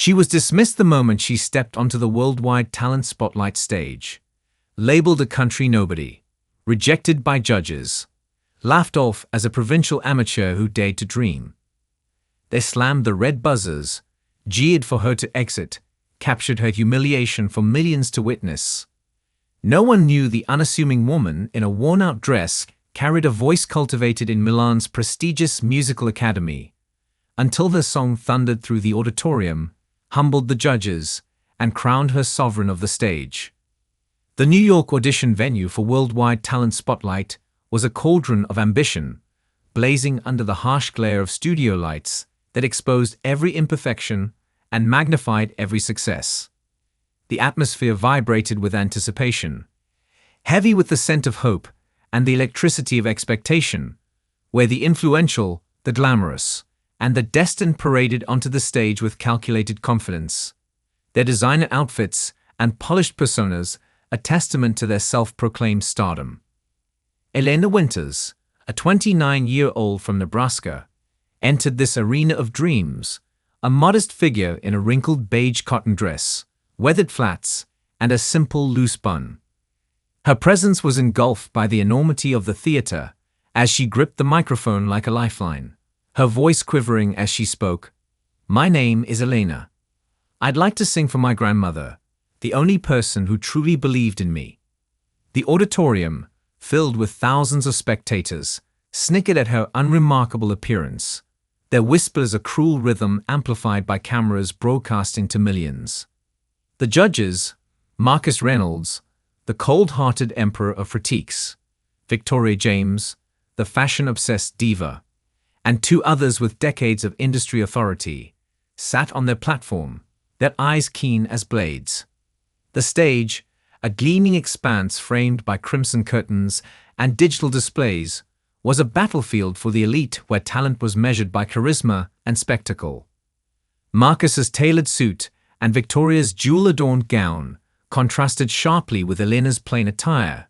She was dismissed the moment she stepped onto the worldwide talent spotlight stage. Labeled a country nobody, rejected by judges, laughed off as a provincial amateur who dared to dream. They slammed the red buzzers, jeered for her to exit, captured her humiliation for millions to witness. No one knew the unassuming woman in a worn-out dress carried a voice cultivated in Milan's prestigious musical academy, until her song thundered through the auditorium, humbled the judges, and crowned her sovereign of the stage. The New York audition venue for Worldwide Talent Spotlight was a cauldron of ambition, blazing under the harsh glare of studio lights that exposed every imperfection and magnified every success. The atmosphere vibrated with anticipation, heavy with the scent of hope and the electricity of expectation, where the influential, the glamorous, and the destined paraded onto the stage with calculated confidence. Their designer outfits and polished personas a testament to their self-proclaimed stardom. Elena Winters, a 29-year-old from Nebraska, entered this arena of dreams, a modest figure in a wrinkled beige cotton dress, weathered flats, and a simple loose bun. Her presence was engulfed by the enormity of the theater as she gripped the microphone like a lifeline, her voice quivering as she spoke. "My name is Elena. I'd like to sing for my grandmother, the only person who truly believed in me." The auditorium, filled with thousands of spectators, snickered at her unremarkable appearance, their whispers a cruel rhythm amplified by cameras broadcasting to millions. The judges, Marcus Reynolds, the cold-hearted emperor of critiques, Victoria James, the fashion-obsessed diva, and two others with decades of industry authority, sat on their platform, their eyes keen as blades. The stage, a gleaming expanse framed by crimson curtains and digital displays, was a battlefield for the elite where talent was measured by charisma and spectacle. Marcus's tailored suit and Victoria's jewel-adorned gown contrasted sharply with Elena's plain attire,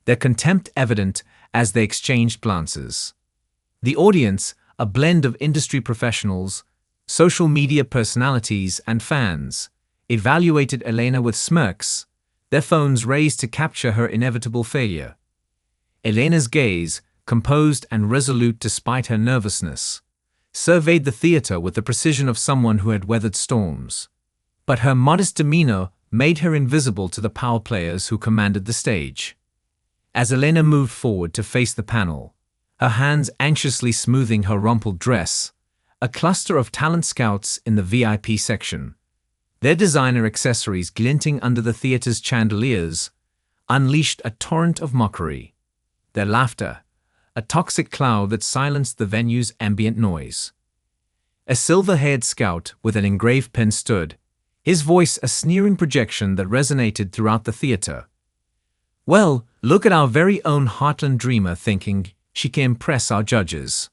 their contempt evident as they exchanged glances. The audience, a blend of industry professionals, social media personalities, and fans, evaluated Elena with smirks, their phones raised to capture her inevitable failure. Elena's gaze, composed and resolute despite her nervousness, surveyed the theater with the precision of someone who had weathered storms. But her modest demeanor made her invisible to the power players who commanded the stage. As Elena moved forward to face the panel, her hands anxiously smoothing her rumpled dress, a cluster of talent scouts in the VIP section, their designer accessories glinting under the theater's chandeliers, unleashed a torrent of mockery. Their laughter, a toxic cloud that silenced the venue's ambient noise. A silver-haired scout with an engraved pen stood, his voice a sneering projection that resonated throughout the theater. "Well, look at our very own Heartland dreamer thinking she can impress our judges.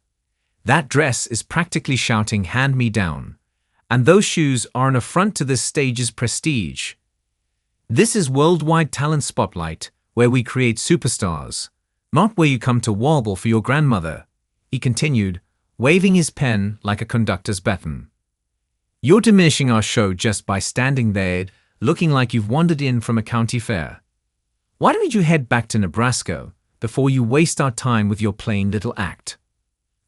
That dress is practically shouting 'hand me down,' and those shoes are an affront to this stage's prestige. This is Worldwide Talent Spotlight, where we create superstars, not where you come to warble for your grandmother," he continued, waving his pen like a conductor's baton. "You're diminishing our show just by standing there looking like you've wandered in from a county fair. Why don't you head back to Nebraska before you waste our time with your plain little act?"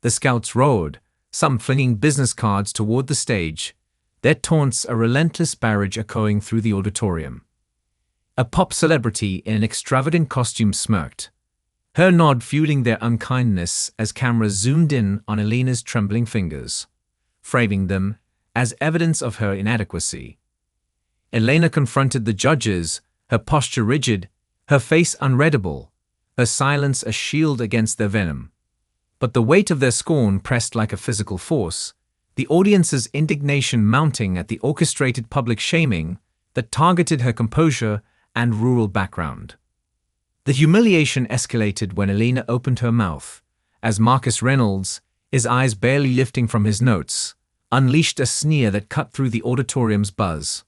The scouts roared, some flinging business cards toward the stage, their taunts a relentless barrage echoing through the auditorium. A pop celebrity in an extravagant costume smirked, her nod fueling their unkindness as cameras zoomed in on Elena's trembling fingers, framing them as evidence of her inadequacy. Elena confronted the judges, her posture rigid, her face unreadable, her silence a shield against their venom. But the weight of their scorn pressed like a physical force, the audience's indignation mounting at the orchestrated public shaming that targeted her composure and rural background. The humiliation escalated when Elena opened her mouth, as Marcus Reynolds, his eyes barely lifting from his notes, unleashed a sneer that cut through the auditorium's buzz.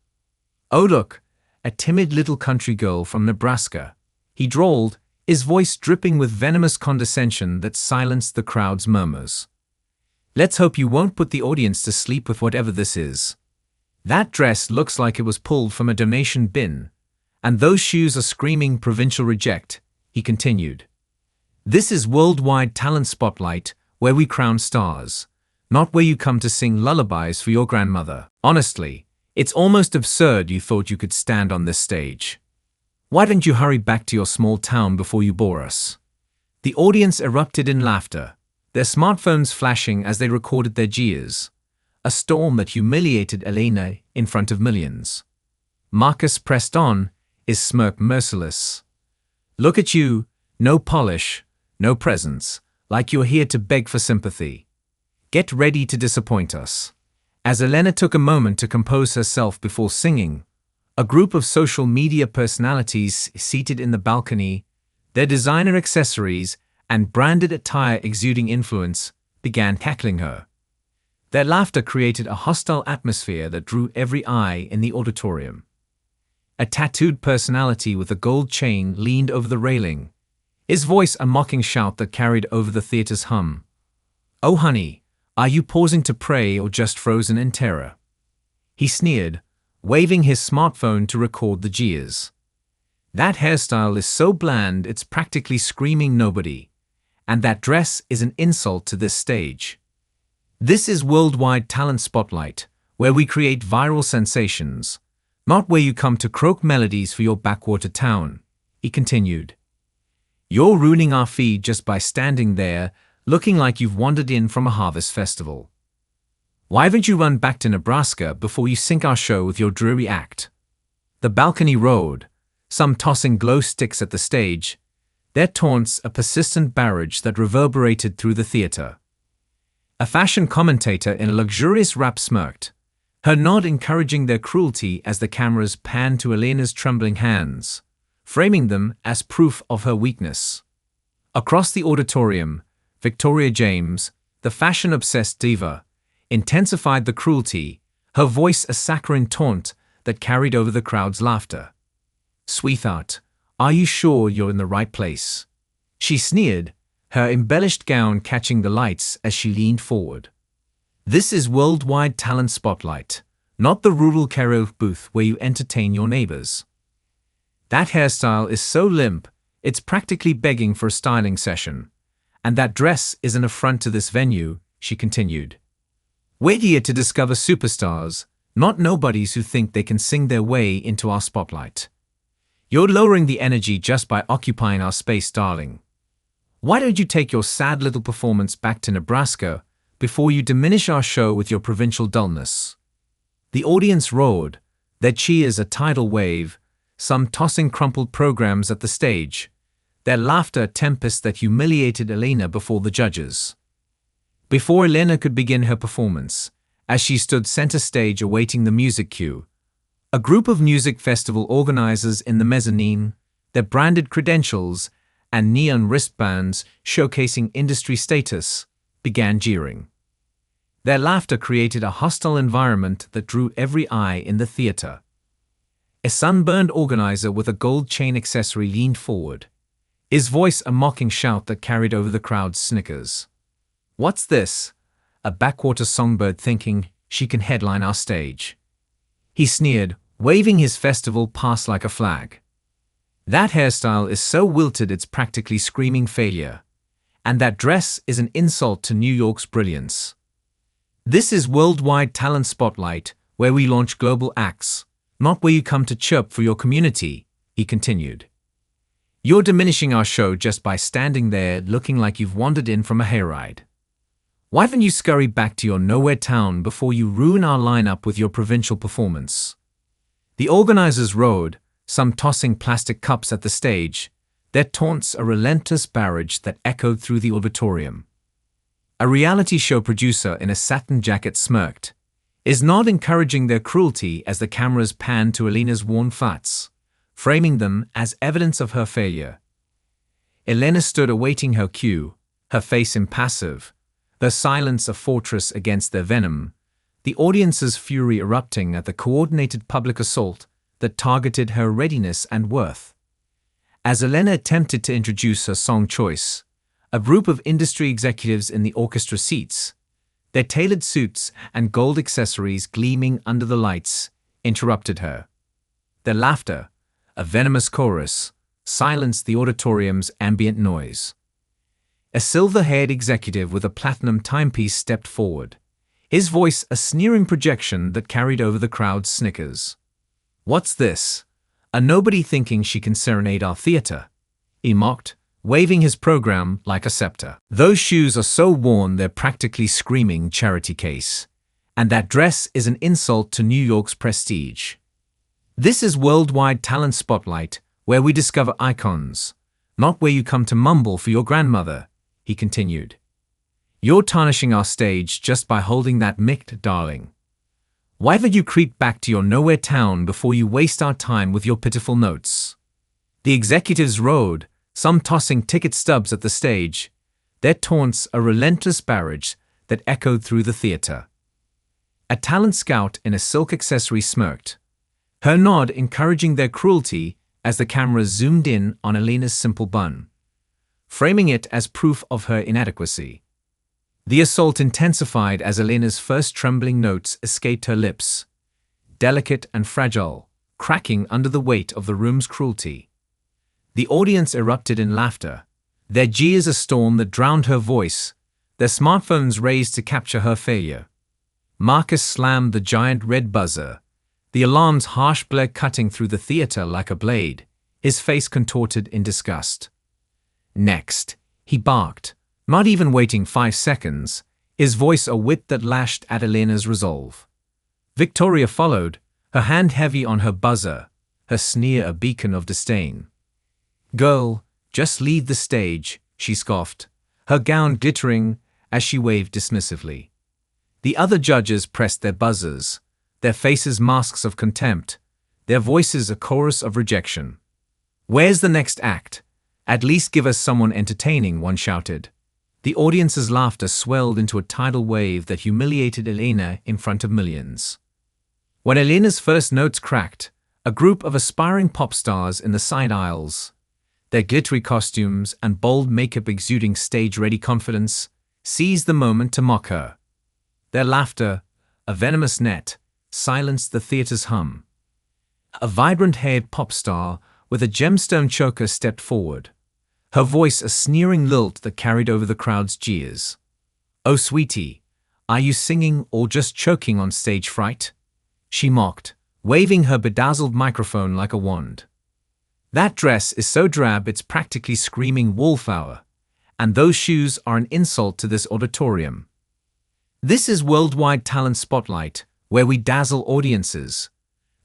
"Oh look, a timid little country girl from Nebraska," he drawled, his voice dripping with venomous condescension that silenced the crowd's murmurs. "Let's hope you won't put the audience to sleep with whatever this is." That dress looks like it was pulled from a donation bin, and those shoes are screaming provincial reject, he continued. This is Worldwide Talent Spotlight, where we crown stars, not where you come to sing lullabies for your grandmother. Honestly, it's almost absurd you thought you could stand on this stage. Why don't you hurry back to your small town before you bore us? The audience erupted in laughter, their smartphones flashing as they recorded their jeers, a storm that humiliated Elena in front of millions. Marcus pressed on, his smirk merciless. Look at you, no polish, no presence, like you're here to beg for sympathy. Get ready to disappoint us. As Elena took a moment to compose herself before singing, a group of social media personalities seated in the balcony, their designer accessories and branded attire exuding influence, began tackling her. Their laughter created a hostile atmosphere that drew every eye in the auditorium. A tattooed personality with a gold chain leaned over the railing, his voice a mocking shout that carried over the theater's hum. "Oh honey, are you pausing to pray or just frozen in terror?" He sneered, waving his smartphone to record the jeers. That hairstyle is so bland it's practically screaming nobody, and that dress is an insult to this stage. This is Worldwide Talent Spotlight, where we create viral sensations, not where you come to croak melodies for your backwater town, he continued. You're ruining our feed just by standing there, looking like you've wandered in from a harvest festival. Why haven't you run back to Nebraska before you sink our show with your dreary act? The balcony roared, some tossing glow sticks at the stage, their taunts a persistent barrage that reverberated through the theater. A fashion commentator in a luxurious wrap smirked, her nod encouraging their cruelty as the cameras panned to Elena's trembling hands, framing them as proof of her weakness. Across the auditorium, Victoria James, the fashion-obsessed diva, intensified the cruelty, her voice a saccharine taunt that carried over the crowd's laughter. "Sweetheart, are you sure you're in the right place?" She sneered, her embellished gown catching the lights as she leaned forward. This is Worldwide Talent Spotlight, not the rural karaoke booth where you entertain your neighbors. That hairstyle is so limp, it's practically begging for a styling session. And that dress is an affront to this venue, she continued. We're here to discover superstars, not nobodies who think they can sing their way into our spotlight. You're lowering the energy just by occupying our space, darling. Why don't you take your sad little performance back to Nebraska before you diminish our show with your provincial dullness? The audience roared, their cheers a tidal wave, some tossing crumpled programs at the stage, their laughter a tempest that humiliated Elena before the judges. Before Elena could begin her performance, as she stood center stage awaiting the music cue, a group of music festival organizers in the mezzanine, their branded credentials and neon wristbands showcasing industry status, began jeering. Their laughter created a hostile environment that drew every eye in the theater. A sunburned organizer with a gold chain accessory leaned forward, his voice a mocking shout that carried over the crowd's snickers. What's this? A backwater songbird thinking she can headline our stage. He sneered, waving his festival pass like a flag. That hairstyle is so wilted it's practically screaming failure. And that dress is an insult to New York's brilliance. This is Worldwide Talent Spotlight, where we launch global acts, not where you come to chirp for your community, he continued. You're diminishing our show just by standing there looking like you've wandered in from a hayride. Why haven't you scurried back to your nowhere town before you ruin our lineup with your provincial performance? The organizers roared, some tossing plastic cups at the stage, their taunts a relentless barrage that echoed through the auditorium. A reality show producer in a satin jacket smirked, his nod encouraging their cruelty as the cameras panned to Elena's worn flats, framing them as evidence of her failure. Elena stood awaiting her cue, her face impassive, their silence a fortress against their venom, the audience's fury erupting at the coordinated public assault that targeted her readiness and worth. As Elena attempted to introduce her song choice, a group of industry executives in the orchestra seats, their tailored suits and gold accessories gleaming under the lights, interrupted her. Their laughter, a venomous chorus, silenced the auditorium's ambient noise. A silver-haired executive with a platinum timepiece stepped forward, his voice a sneering projection that carried over the crowd's snickers. "What's this? A nobody thinking she can serenade our theater?" he mocked, waving his program like a scepter. "Those shoes are so worn they're practically screaming charity case. And that dress is an insult to New York's prestige. This is Worldwide Talent Spotlight, where we discover icons, not where you come to mumble for your grandmother," he continued. "You're tarnishing our stage just by holding that mic, darling. Why would you creep back to your nowhere town before you waste our time with your pitiful notes?" The executives rode, some tossing ticket stubs at the stage, their taunts a relentless barrage that echoed through the theater. A talent scout in a silk accessory smirked, her nod encouraging their cruelty as the camera zoomed in on Elena's simple bun, framing it as proof of her inadequacy. The assault intensified as Elena's first trembling notes escaped her lips, delicate and fragile, cracking under the weight of the room's cruelty. The audience erupted in laughter, their jeers a storm that drowned her voice, their smartphones raised to capture her failure. Marcus slammed the giant red buzzer, the alarm's harsh blare cutting through the theater like a blade, his face contorted in disgust. "Next," he barked, not even waiting 5 seconds, his voice a whip that lashed at Elena's resolve. Victoria followed, her hand heavy on her buzzer, her sneer a beacon of disdain. "Girl, just leave the stage," she scoffed, her gown glittering as she waved dismissively. The other judges pressed their buzzers, their faces masks of contempt, their voices a chorus of rejection. "Where's the next act? At least give us someone entertaining," one shouted. The audience's laughter swelled into a tidal wave that humiliated Elena in front of millions. When Elena's first notes cracked, a group of aspiring pop stars in the side aisles, their glittery costumes and bold makeup exuding stage-ready confidence, seized the moment to mock her. Their laughter, a venomous net, silenced the theater's hum. A vibrant-haired pop star with a gemstone choker stepped forward, her voice a sneering lilt that carried over the crowd's jeers. "Oh, sweetie, are you singing or just choking on stage fright?" she mocked, waving her bedazzled microphone like a wand. "That dress is so drab it's practically screaming wallflower, and those shoes are an insult to this auditorium. This is Worldwide Talent Spotlight, where we dazzle audiences,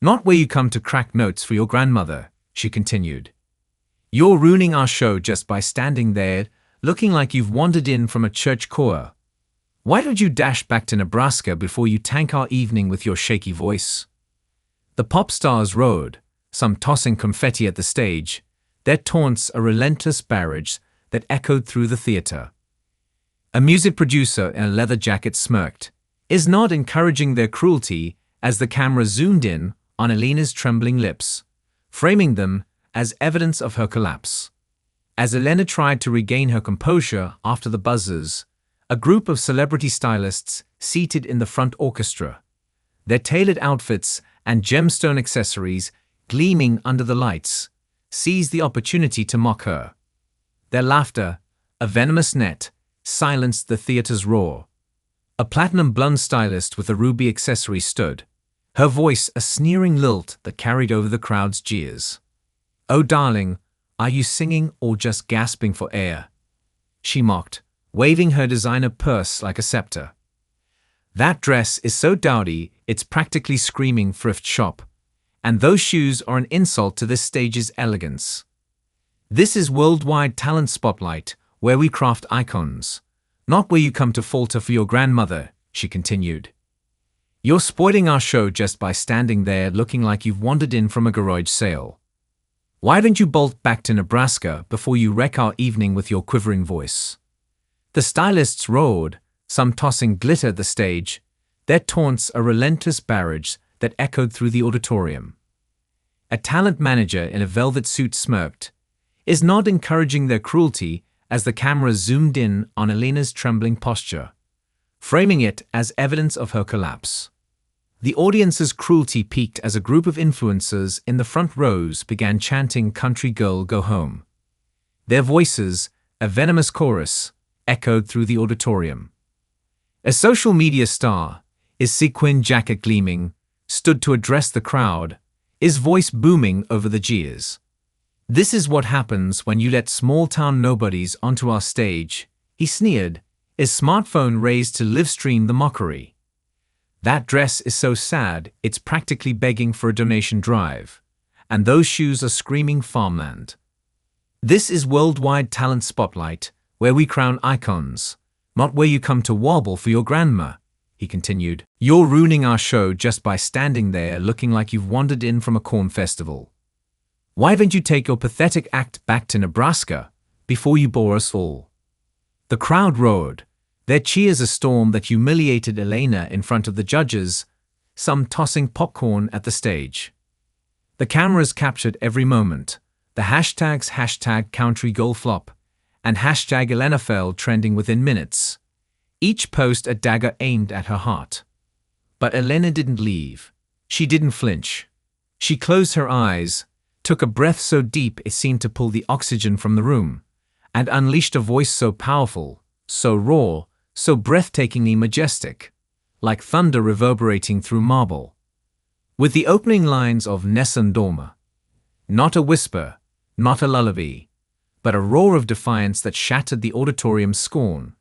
not where you come to crack notes for your grandmother," she continued. "You're ruining our show just by standing there, looking like you've wandered in from a church choir. Why don't you dash back to Nebraska before you tank our evening with your shaky voice?" The pop stars rode, some tossing confetti at the stage, their taunts a relentless barrage that echoed through the theater. A music producer in a leather jacket smirked, his nod encouraging their cruelty as the camera zoomed in on Elena's trembling lips, framing them as evidence of her collapse. As Elena tried to regain her composure after the buzzers, a group of celebrity stylists seated in the front orchestra, their tailored outfits and gemstone accessories gleaming under the lights, seized the opportunity to mock her. Their laughter, a venomous net, silenced the theater's roar. A platinum blonde stylist with a ruby accessory stood, her voice a sneering lilt that carried over the crowd's jeers. "Oh, darling, are you singing or just gasping for air?" she mocked, waving her designer purse like a scepter. "That dress is so dowdy it's practically screaming thrift shop, and those shoes are an insult to this stage's elegance. This is Worldwide Talent Spotlight, where we craft icons, not where you come to falter for your grandmother," she continued. "You're spoiling our show just by standing there looking like you've wandered in from a garage sale. Why don't you bolt back to Nebraska before you wreck our evening with your quivering voice?" The stylists roared, some tossing glitter at the stage, their taunts a relentless barrage that echoed through the auditorium. A talent manager in a velvet suit smirked, his nod encouraging their cruelty as the camera zoomed in on Elena's trembling posture, framing it as evidence of her collapse. The audience's cruelty peaked as a group of influencers in the front rows began chanting "Country Girl, Go Home." Their voices, a venomous chorus, echoed through the auditorium. A social media star, his sequin jacket gleaming, stood to address the crowd, his voice booming over the jeers. "This is what happens when you let small-town nobodies onto our stage," he sneered, his smartphone raised to live-stream the mockery. "That dress is so sad it's practically begging for a donation drive, and those shoes are screaming farmland." This is Worldwide Talent Spotlight, where we crown icons, not where you come to wobble for your grandma, he continued. "You're ruining our show just by standing there looking like you've wandered in from a corn festival. Why don't you take your pathetic act back to Nebraska before you bore us all?" The crowd roared, their cheers a storm that humiliated Elena in front of the judges, some tossing popcorn at the stage. The cameras captured every moment, the hashtags #CountryGirlFlop and #ElenaFell trending within minutes, each post a dagger aimed at her heart. But Elena didn't leave. She didn't flinch. She closed her eyes, took a breath so deep it seemed to pull the oxygen from the room, and unleashed a voice so powerful, so raw, so breathtakingly majestic, like thunder reverberating through marble. With the opening lines of Nessun Dorma, not a whisper, not a lullaby, but a roar of defiance that shattered the auditorium's scorn,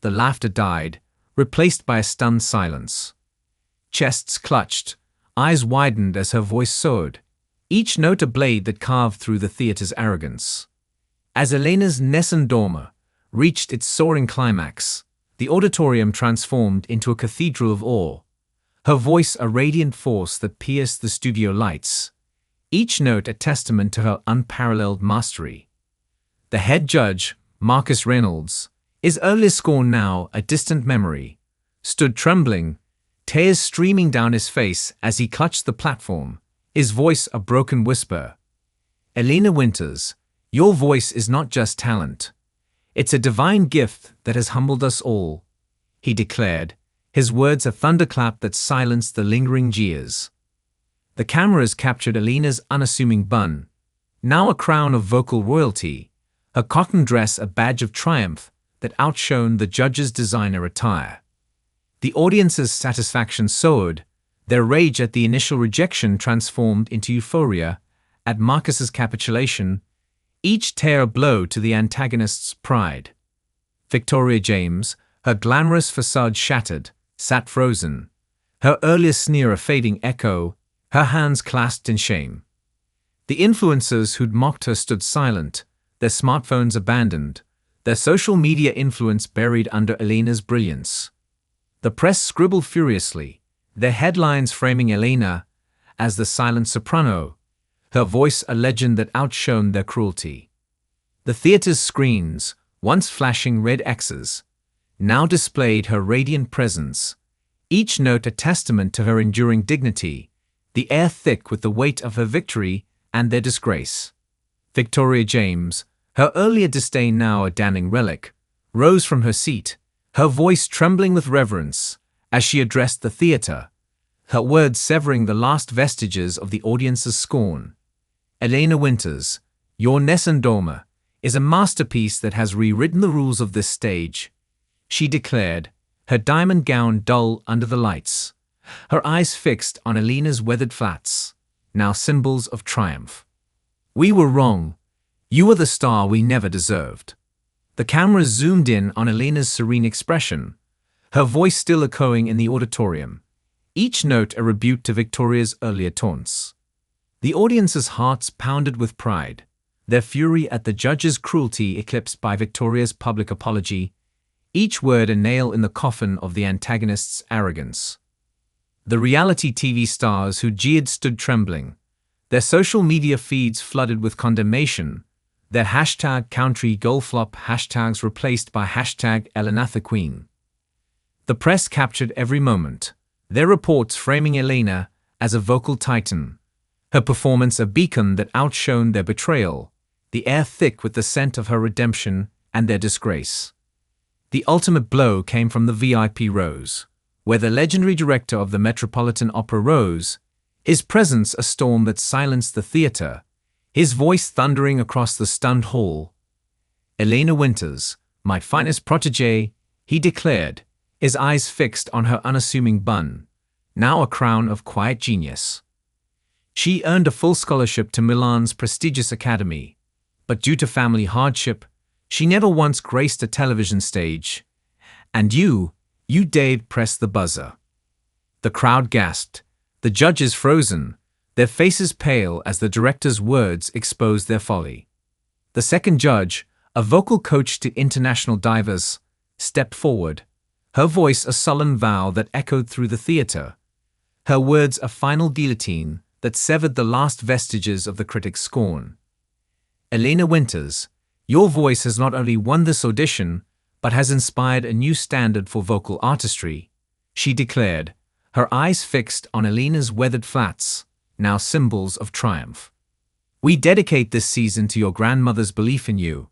the laughter died, replaced by a stunned silence. Chests clutched, eyes widened as her voice soared, each note a blade that carved through the theater's arrogance. As Elena's Nessun Dorma reached its soaring climax, the auditorium transformed into a cathedral of awe, her voice a radiant force that pierced the studio lights, each note a testament to her unparalleled mastery. The head judge, Marcus Reynolds, his earlier scorn now a distant memory, stood trembling, tears streaming down his face as he clutched the platform, his voice a broken whisper. "Elena Winters, your voice is not just talent. It's a divine gift that has humbled us all," he declared, his words a thunderclap that silenced the lingering jeers. The cameras captured Elena's unassuming bun, now a crown of vocal royalty, her cotton dress a badge of triumph that outshone the judges' designer attire. The audience's satisfaction soared, their rage at the initial rejection transformed into euphoria at Marcus's capitulation, each tear a blow to the antagonist's pride. Victoria James, her glamorous facade shattered, sat frozen, her earlier sneer a fading echo, her hands clasped in shame. The influencers who'd mocked her stood silent, their smartphones abandoned, their social media influence buried under Elena's brilliance. The press scribbled furiously, their headlines framing Elena as the silent soprano, her voice a legend that outshone their cruelty. The theater's screens, once flashing red X's, now displayed her radiant presence, each note a testament to her enduring dignity, the air thick with the weight of her victory and their disgrace. Victoria James, her earlier disdain now a damning relic, rose from her seat, her voice trembling with reverence as she addressed the theater, her words severing the last vestiges of the audience's scorn. "Elena Winters, your Nessun Dorma is a masterpiece that has rewritten the rules of this stage," she declared, her diamond gown dull under the lights, her eyes fixed on Elena's weathered flats, now symbols of triumph. "We were wrong. You are the star we never deserved." The cameras zoomed in on Elena's serene expression, her voice still echoing in the auditorium, each note a rebuke to Victoria's earlier taunts. The audience's hearts pounded with pride, their fury at the judge's cruelty eclipsed by Victoria's public apology, each word a nail in the coffin of the antagonist's arrogance. The reality TV stars who jeered stood trembling, their social media feeds flooded with condemnation, their #CountryGirlFlop hashtags replaced by #ElenaTheQueen. The press captured every moment, their reports framing Elena as a vocal titan, her performance a beacon that outshone their betrayal, the air thick with the scent of her redemption and their disgrace. The ultimate blow came from the VIP rows, where the legendary director of the Metropolitan Opera rose, his presence a storm that silenced the theater, his voice thundering across the stunned hall. "Elena Winters, my finest protégée," he declared, his eyes fixed on her unassuming bun, now a crown of quiet genius. She earned a full scholarship to Milan's prestigious academy, but due to family hardship, she never once graced a television stage. "And you dared press the buzzer." The crowd gasped, the judges frozen, their faces pale as the director's words exposed their folly. The second judge, a vocal coach to international divas, stepped forward, her voice a sullen vow that echoed through the theater, her words a final guillotine that severed the last vestiges of the critic's scorn. "Elena Winters, your voice has not only won this audition, but has inspired a new standard for vocal artistry," she declared, her eyes fixed on Elena's weathered flats, now symbols of triumph. "We dedicate this season to your grandmother's belief in you."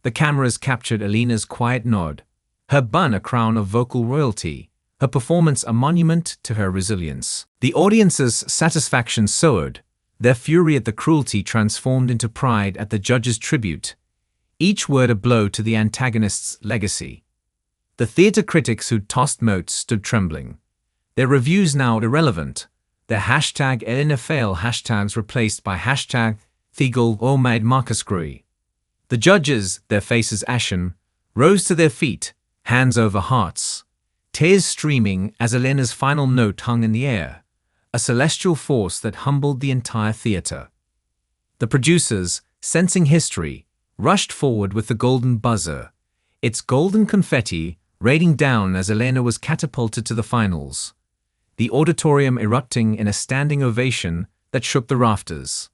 The cameras captured Elena's quiet nod, her bun a crown of vocal royalty, her performance a monument to her resilience. The audience's satisfaction soared, their fury at the cruelty transformed into pride at the judge's tribute, each word a blow to the antagonist's legacy. The theater critics who'd tossed motes stood trembling, their reviews now irrelevant, their hashtag #ElenaFail hashtags replaced by hashtag #TheGoal The judges, their faces ashen, rose to their feet, hands over hearts, tears streaming as Elena's final note hung in the air, a celestial force that humbled the entire theater. The producers, sensing history, rushed forward with the golden buzzer, its golden confetti raining down as Elena was catapulted to the finals, the auditorium erupting in a standing ovation that shook the rafters.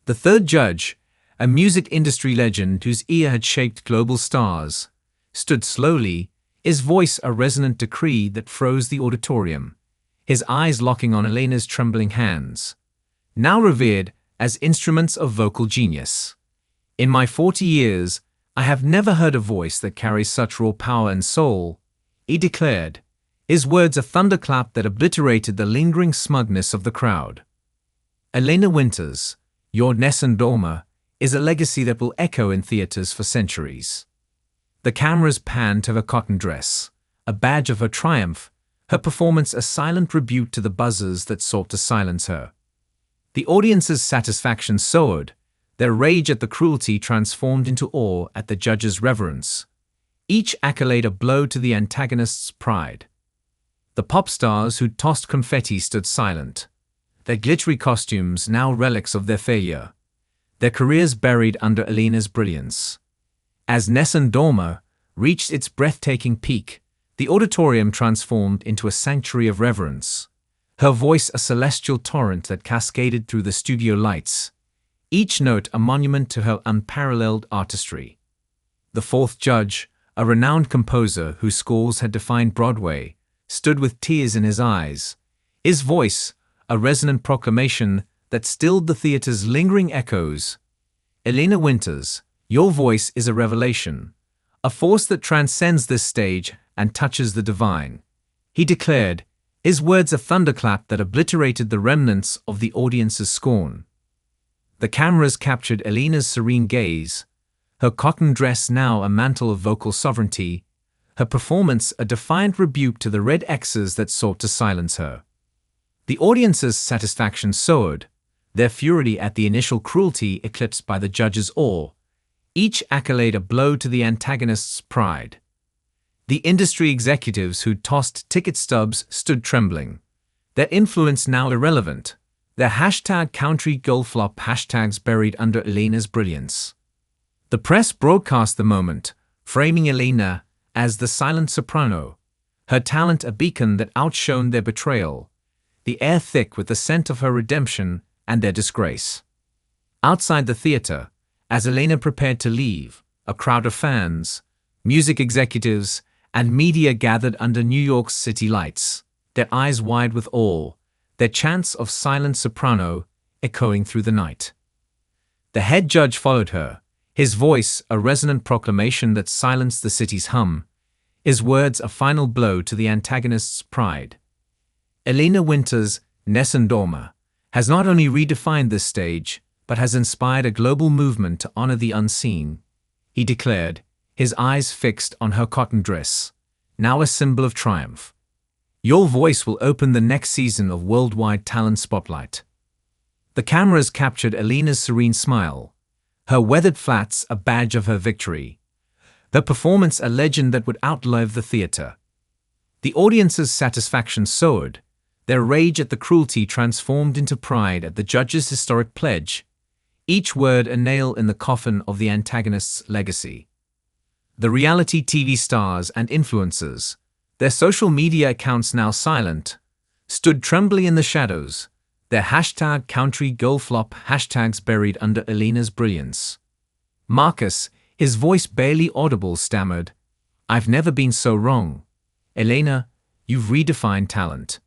The third judge, a music industry legend whose ear had shaped global stars, stood slowly, his voice a resonant decree that froze the auditorium, his eyes locking on Elena's trembling hands, now revered as instruments of vocal genius. "In my 40 years, I have never heard a voice that carries such raw power and soul," he declared, his words a thunderclap that obliterated the lingering smugness of the crowd. "Elena Winters, your Nessun Dorma, is a legacy that will echo in theaters for centuries." The cameras panned to her cotton dress, a badge of her triumph, her performance a silent rebuke to the buzzers that sought to silence her. The audience's satisfaction soared, their rage at the cruelty transformed into awe at the judge's reverence, each accolade a blow to the antagonist's pride. The pop stars who tossed confetti stood silent, their glittery costumes now relics of their failure, their careers buried under Elena's brilliance. As Nessun Dorma reached its breathtaking peak, the auditorium transformed into a sanctuary of reverence, her voice a celestial torrent that cascaded through the studio lights, each note a monument to her unparalleled artistry. The fourth judge, a renowned composer whose scores had defined Broadway, stood with tears in his eyes, his voice a resonant proclamation that stilled the theater's lingering echoes. "Elena Winters, your voice is a revelation, a force that transcends this stage and touches the divine," he declared, his words a thunderclap that obliterated the remnants of the audience's scorn. The cameras captured Elena's serene gaze, her cotton dress now a mantle of vocal sovereignty, her performance a defiant rebuke to the red X's that sought to silence her. The audience's satisfaction soared, their fury at the initial cruelty eclipsed by the judge's awe, each accolade a blow to the antagonist's pride. The industry executives who tossed ticket stubs stood trembling, their influence now irrelevant, their hashtag country girl flop hashtags buried under Elena's brilliance. The press broadcast the moment, framing Elena as the silent soprano, her talent a beacon that outshone their betrayal, the air thick with the scent of her redemption and their disgrace. Outside the theater, as Elena prepared to leave, a crowd of fans, music executives, and media gathered under New York's city lights, their eyes wide with awe, their chants of silent soprano echoing through the night. The head judge followed her, his voice a resonant proclamation that silenced the city's hum, his words a final blow to the antagonist's pride. Elena Winter's Nessun Dorma has not only redefined this stage, but has inspired a global movement to honor the unseen, he declared, his eyes fixed on her cotton dress, now a symbol of triumph. Your voice will open the next season of Worldwide Talent Spotlight. The cameras captured Elena's serene smile, her weathered flats a badge of her victory, the performance a legend that would outlive the theater. The audience's satisfaction soared, their rage at the cruelty transformed into pride at the judge's historic pledge, each word a nail in the coffin of the antagonist's legacy. The reality TV stars and influencers, their social media accounts now silent, stood trembling in the shadows, their #CountryGirlFlop hashtags buried under Elena's brilliance. Marcus, his voice barely audible, stammered, "I've never been so wrong. Elena, you've redefined talent."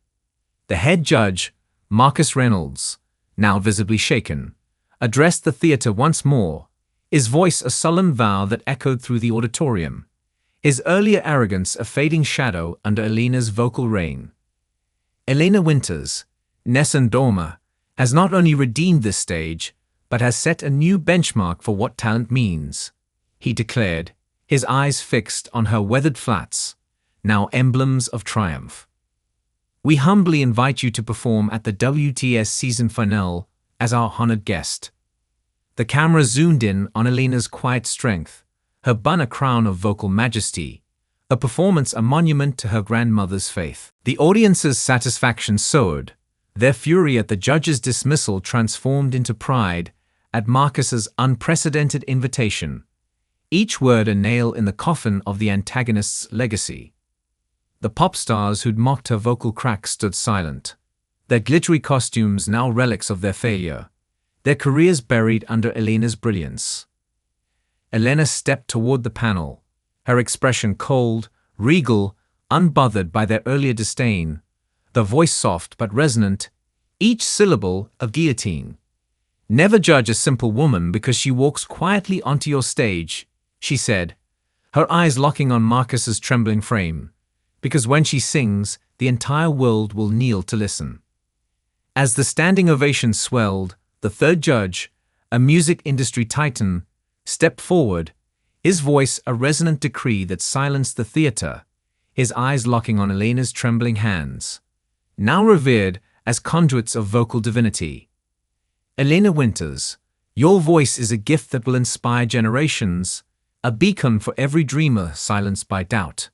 The head judge, Marcus Reynolds, now visibly shaken, addressed the theater once more, his voice a solemn vow that echoed through the auditorium, his earlier arrogance a fading shadow under Elena's vocal reign. Elena Winter's Nessun Dorma has not only redeemed this stage, but has set a new benchmark for what talent means, he declared, his eyes fixed on her weathered flats, now emblems of triumph. We humbly invite you to perform at the WTS season finale as our honored guest. The camera zoomed in on Elena's quiet strength, her bun a crown of vocal majesty, a performance a monument to her grandmother's faith. The audience's satisfaction soared, their fury at the judge's dismissal transformed into pride at Marcus's unprecedented invitation, each word a nail in the coffin of the antagonist's legacy. The pop stars who'd mocked her vocal cracks stood silent, their glittery costumes now relics of their failure, their careers buried under Elena's brilliance. Elena stepped toward the panel, her expression cold, regal, unbothered by their earlier disdain, the voice soft but resonant, each syllable a guillotine. "Never judge a simple woman because she walks quietly onto your stage," she said, her eyes locking on Marcus's trembling frame, "because when she sings, the entire world will kneel to listen." As the standing ovation swelled, the third judge, a music industry titan, stepped forward, his voice a resonant decree that silenced the theater, his eyes locking on Elena's trembling hands, now revered as conduits of vocal divinity. "Elena Winters, your voice is a gift that will inspire generations, a beacon for every dreamer silenced by doubt,"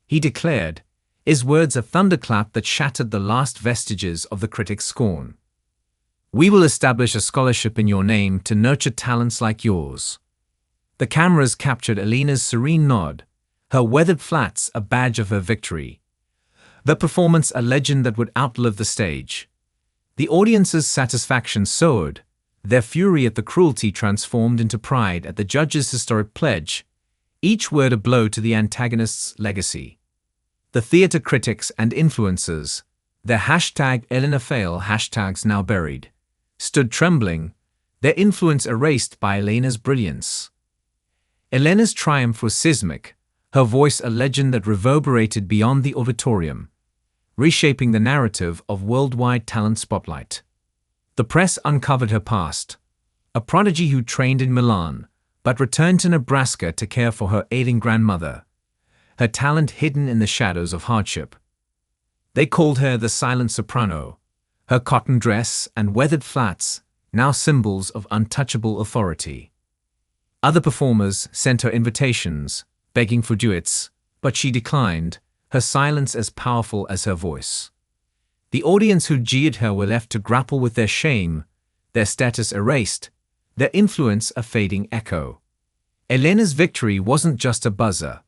he declared, his words a thunderclap that shattered the last vestiges of the critic's scorn. "We will establish a scholarship in your name to nurture talents like yours." The cameras captured Elena's serene nod, her weathered flats a badge of her victory, the performance a legend that would outlive the stage. The audience's satisfaction soared, their fury at the cruelty transformed into pride at the judge's historic pledge, each word a blow to the antagonist's legacy. The theater critics and influencers, their #ElenaFail hashtags now buried, stood trembling, their influence erased by Elena's brilliance. Elena's triumph was seismic, her voice a legend that reverberated beyond the auditorium, reshaping the narrative of Worldwide Talent Spotlight. The press uncovered her past, a prodigy who trained in Milan, but returned to Nebraska to care for her ailing grandmother, her talent hidden in the shadows of hardship. They called her the silent soprano, her cotton dress and weathered flats now symbols of untouchable authority. Other performers sent her invitations, begging for duets, but she declined, her silence as powerful as her voice. The audience who jeered her were left to grapple with their shame, their status erased, their influence a fading echo. Elena's victory wasn't just a buzzer.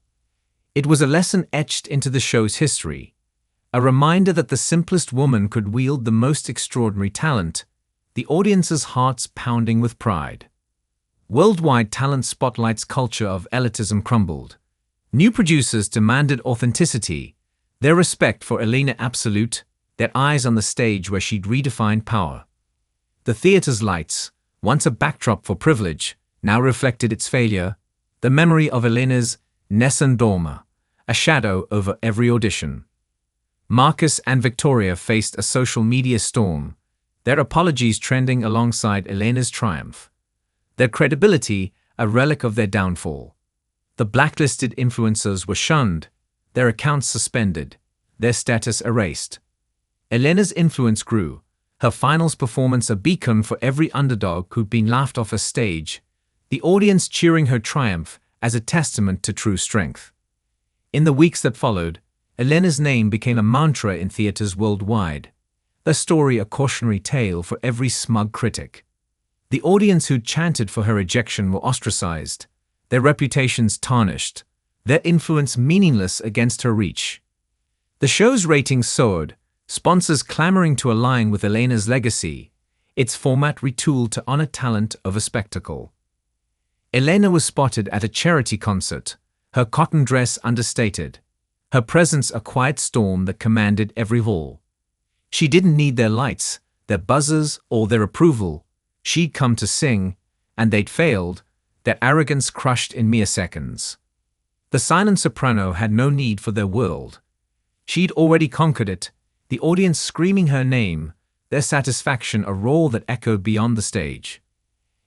It was a lesson etched into the show's history, a reminder that the simplest woman could wield the most extraordinary talent, the audience's hearts pounding with pride. Worldwide Talent Spotlight's culture of elitism crumbled. New producers demanded authenticity, their respect for Elena absolute, their eyes on the stage where she'd redefined power. The theater's lights, once a backdrop for privilege, now reflected its failure, the memory of Elena's Nessun Dorma, a shadow over every audition. Marcus and Victoria faced a social media storm, their apologies trending alongside Elena's triumph. Their credibility a relic of their downfall. The blacklisted influencers were shunned, their accounts suspended, their status erased. Elena's influence grew, her finals performance a beacon for every underdog who'd been laughed off a stage, the audience cheering her triumph as a testament to true strength. In the weeks that followed, Elena's name became a mantra in theaters worldwide, her story a cautionary tale for every smug critic. The audience who'd chanted for her ejection were ostracized, their reputations tarnished, their influence meaningless against her reach. The show's ratings soared, sponsors clamoring to align with Elena's legacy, its format retooled to honor talent over spectacle. Elena was spotted at a charity concert, her cotton dress understated, her presence a quiet storm that commanded every hall. She didn't need their lights, their buzzers, or their approval. She'd come to sing, and they'd failed, their arrogance crushed in mere seconds. The silent soprano had no need for their world. She'd already conquered it, the audience screaming her name, their satisfaction a roar that echoed beyond the stage.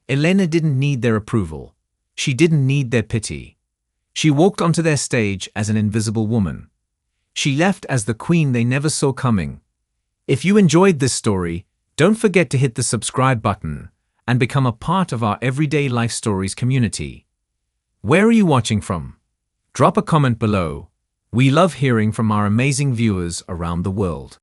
Elena didn't need their approval. She didn't need their pity. She walked onto their stage as an invisible woman. She left as the queen they never saw coming. If you enjoyed this story, don't forget to hit the subscribe button and become a part of our Everyday Life Stories community. Where are you watching from? Drop a comment below. We love hearing from our amazing viewers around the world.